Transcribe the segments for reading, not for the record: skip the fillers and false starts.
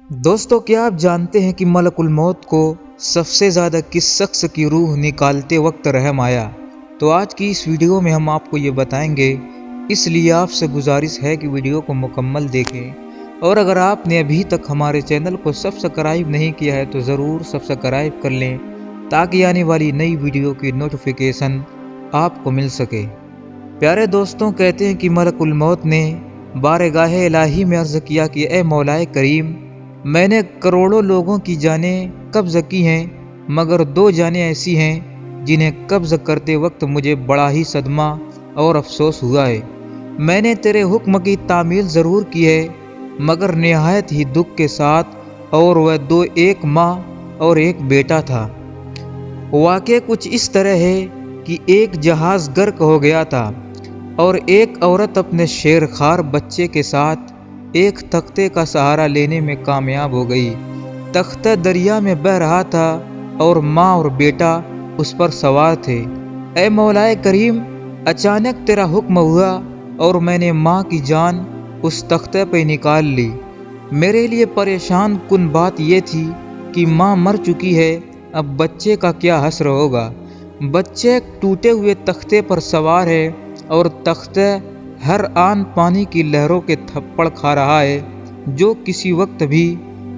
दोस्तों, क्या आप जानते हैं कि मलकुल मौत को सबसे ज़्यादा किस शख्स की रूह निकालते वक्त रहम आया? तो आज की इस वीडियो में हम आपको ये बताएंगे, इसलिए आपसे गुजारिश है कि वीडियो को मुकम्मल देखें। और अगर आपने अभी तक हमारे चैनल को सब्सक्राइब नहीं किया है तो ज़रूर सब्सक्राइब कर लें, ताकि आने वाली नई वीडियो की नोटिफिकेशन आपको मिल सके। प्यारे दोस्तों, कहते हैं कि मलकुल मौत ने बारगाह इलाही में अर्ज़ किया कि ए मौलाए करीम, मैंने करोड़ों लोगों की जानें कब्ज़ की हैं, मगर दो जानें ऐसी हैं जिन्हें कब्ज़ करते वक्त मुझे बड़ा ही सदमा और अफसोस हुआ है। मैंने तेरे हुक्म की तामील ज़रूर की है, मगर निहायत ही दुख के साथ, और वह दो, एक माँ और एक बेटा था। वाक़या कुछ इस तरह है कि एक जहाज़ गर्क हो गया था और एक औरत अपने शेरखार बच्चे के साथ एक तख्ते का सहारा लेने में कामयाब हो गई। तख्ता दरिया में बह रहा था और माँ और बेटा उस पर सवार थे। ए मौलाए करीम, अचानक तेरा हुक्म हुआ और मैंने माँ की जान उस तख्ते पे निकाल ली। मेरे लिए परेशान कुन बात यह थी कि माँ मर चुकी है, अब बच्चे का क्या हश्र होगा। बच्चे एक टूटे हुए तख्ते पर सवार है और तख्ता हर आन पानी की लहरों के थप्पड़ खा रहा है, जो किसी वक्त भी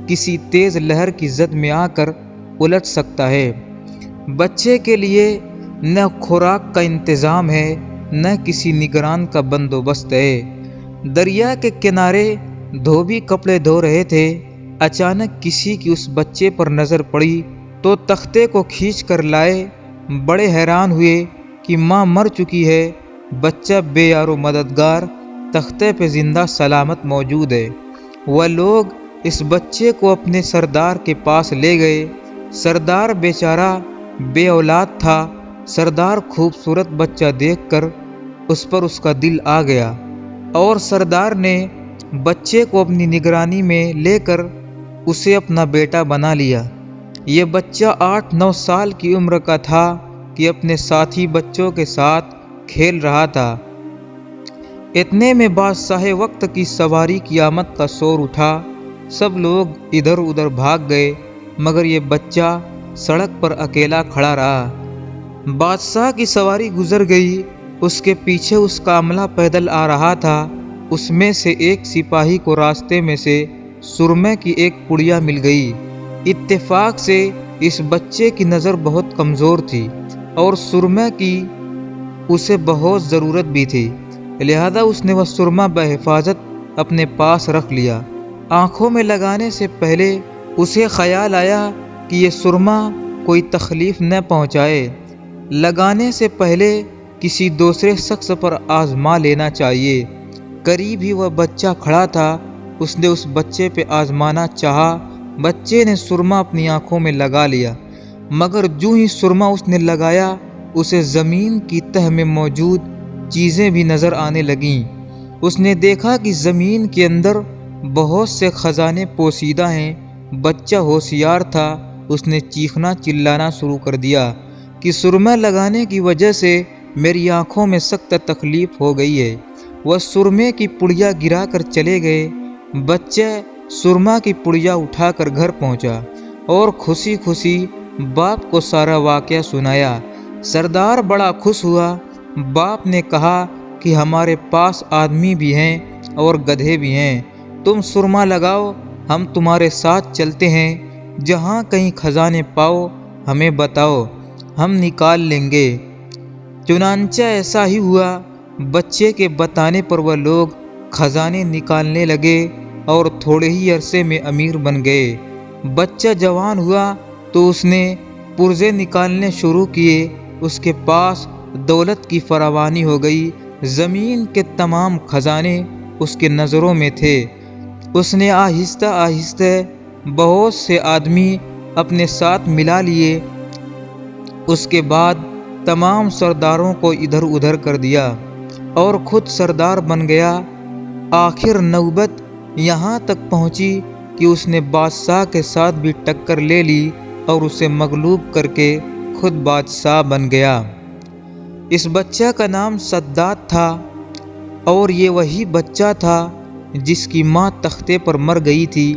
किसी तेज लहर की जद में आकर उलट सकता है। बच्चे के लिए न खुराक का इंतज़ाम है, न किसी निगरान का बंदोबस्त है। दरिया के किनारे धोबी कपड़े धो रहे थे। अचानक किसी की उस बच्चे पर नज़र पड़ी तो तख्ते को खींच कर लाए। बड़े हैरान हुए कि माँ मर चुकी है, बच्चा बेयारो मददगार तख्ते पे जिंदा सलामत मौजूद है। वह लोग इस बच्चे को अपने सरदार के पास ले गए। सरदार बेचारा बे औलाद था। सरदार खूबसूरत बच्चा देखकर उस पर उसका दिल आ गया और सरदार ने बच्चे को अपनी निगरानी में लेकर उसे अपना बेटा बना लिया। ये बच्चा 8-9 साल की उम्र का था कि अपने साथी बच्चों के साथ खेल रहा था। इतने में बादशाह वक्त की सवारी की आमद का शोर उठा। सब लोग इधर उधर भाग गए, मगर ये बच्चा सड़क पर अकेला खड़ा रहा। बादशाह की सवारी गुजर गई, उसके पीछे उसका अमला पैदल आ रहा था। उसमें से एक सिपाही को रास्ते में से सुरमे की एक पुड़िया मिल गई। इत्तेफाक से इस बच्चे की नज़र बहुत कमज़ोर थी और सुरमे की उसे बहुत ज़रूरत भी थी, लिहाजा उसने वह सुरमा बहिफाजत अपने पास रख लिया। आँखों में लगाने से पहले उसे ख्याल आया कि ये सुरमा कोई तकलीफ़ न पहुँचाए। लगाने से पहले किसी दूसरे शख्स पर आज़मा लेना चाहिए। करीब ही वह बच्चा खड़ा था। उसने उस बच्चे पे आज़माना चाहा। बच्चे ने सुरमा अपनी आँखों में लगा लिया, मगर जो ही सुरमा उसने लगाया, उसे ज़मीन की तह में मौजूद चीज़ें भी नज़र आने लगीं। उसने देखा कि ज़मीन के अंदर बहुत से ख़जाने पोशीदा हैं। बच्चा होशियार था। उसने चीखना चिल्लाना शुरू कर दिया कि सुरमा लगाने की वजह से मेरी आँखों में सख्त तकलीफ़ हो गई है। वह सुरमे की पुड़िया गिरा कर चले गए। बच्चा सुरमा की पुड़िया उठाकर घर पहुँचा और खुशी खुशी बाप को सारा वाक़या सुनाया। सरदार बड़ा खुश हुआ। बाप ने कहा कि हमारे पास आदमी भी हैं और गधे भी हैं, तुम सुरमा लगाओ, हम तुम्हारे साथ चलते हैं। जहाँ कहीं खजाने पाओ हमें बताओ, हम निकाल लेंगे। चुनांचा ऐसा ही हुआ। बच्चे के बताने पर वह लोग खजाने निकालने लगे और थोड़े ही अरसे में अमीर बन गए। बच्चा जवान हुआ तो उसने पुर्जे निकालने शुरू किए। उसके पास दौलत की फरावानी हो गई। ज़मीन के तमाम खजाने उसके नज़रों में थे। उसने आहिस्ता आहिस्ता बहुत से आदमी अपने साथ मिला लिए। उसके बाद तमाम सरदारों को इधर उधर कर दिया और खुद सरदार बन गया। आखिर नौबत यहाँ तक पहुँची कि उसने बादशाह के साथ भी टक्कर ले ली और उसे मगलूब करके खुद बादशाह बन गया। इस बच्चा का नाम सद्दात था और ये वही बच्चा था जिसकी माँ तख्ते पर मर गई थी।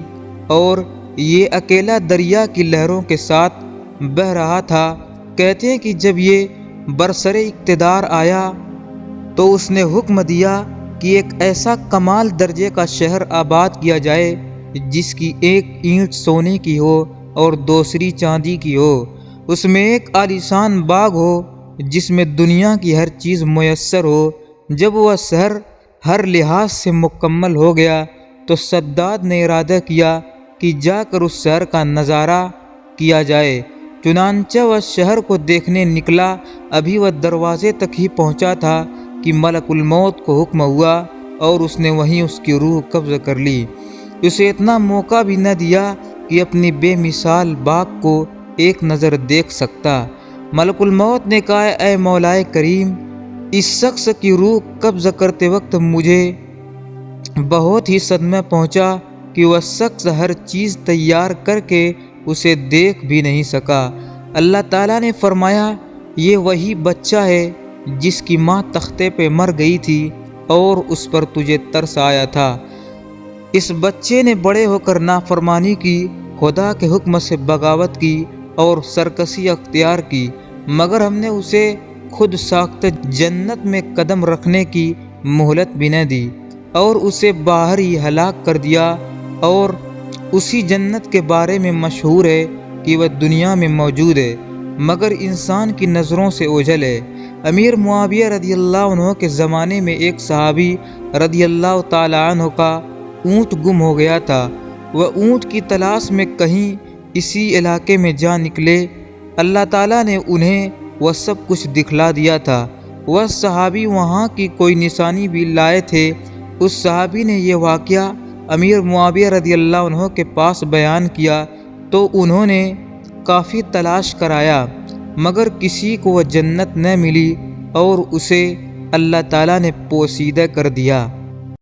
اور یہ اکیلا دریا کی لہروں کے ساتھ بہہ رہا تھا۔ کہتے ہیں کہ جب یہ برسر اقتدار آیا تو اس نے حکم دیا کہ ایک ایسا کمال درجے کا شہر آباد کیا جائے جس کی ایک اینٹ سونے کی ہو اور دوسری چاندی کی ہو، اس میں ایک عالیشان باغ ہو جس میں دنیا کی ہر چیز میسر ہو۔ جب وہ شہر ہر لحاظ سے مکمل ہو گیا تو سداد نے ارادہ کیا کہ جا کر اس شہر کا نظارہ کیا جائے۔ چنانچہ وہ شہر کو دیکھنے نکلا۔ ابھی وہ دروازے تک ہی پہنچا تھا کہ ملک الموت کو حکم ہوا اور اس نے وہیں اس کی روح قبض کر لی۔ اسے اتنا موقع بھی نہ دیا کہ اپنی بے مثال باغ کو ایک نظر دیکھ سکتا۔ ملک الموت نے کہا، اے مولا کریم، اس شخص کی روح قبض کرتے وقت مجھے بہت ہی صدمہ پہنچا کہ وہ شخص ہر چیز تیار کر کے اسے دیکھ بھی نہیں سکا۔ اللہ تعالیٰ نے فرمایا، یہ وہی بچہ ہے جس کی ماں تختے پہ مر گئی تھی اور اس پر تجھے ترس آیا تھا۔ اس بچے نے بڑے ہو کر نافرمانی کی، خدا کے حکم سے بغاوت کی اور سرکشی اختیار کی، مگر ہم نے اسے خود ساختہ جنت میں قدم رکھنے کی مہلت بھی نہ دی اور اسے باہر ہی ہلاک کر دیا۔ اور اسی جنت کے بارے میں مشہور ہے کہ وہ دنیا میں موجود ہے مگر انسان کی نظروں سے اوجھل ہے۔ امیر معاویہ رضی اللہ عنہ کے زمانے میں ایک صحابی رضی اللہ تعالی عنہ کا اونٹ گم ہو گیا تھا۔ وہ اونٹ کی تلاش میں کہیں اسی علاقے میں جا نکلے۔ اللہ تعالیٰ نے انہیں وہ سب کچھ دکھلا دیا تھا۔ وہ صحابی وہاں کی کوئی نشانی بھی لائے تھے۔ اس صحابی نے یہ واقعہ امیر معاویہ رضی اللہ عنہ کے پاس بیان کیا تو انہوں نے کافی تلاش کرایا مگر کسی کو وہ جنت نہ ملی اور اسے اللہ تعالیٰ نے پوشیدہ کر دیا۔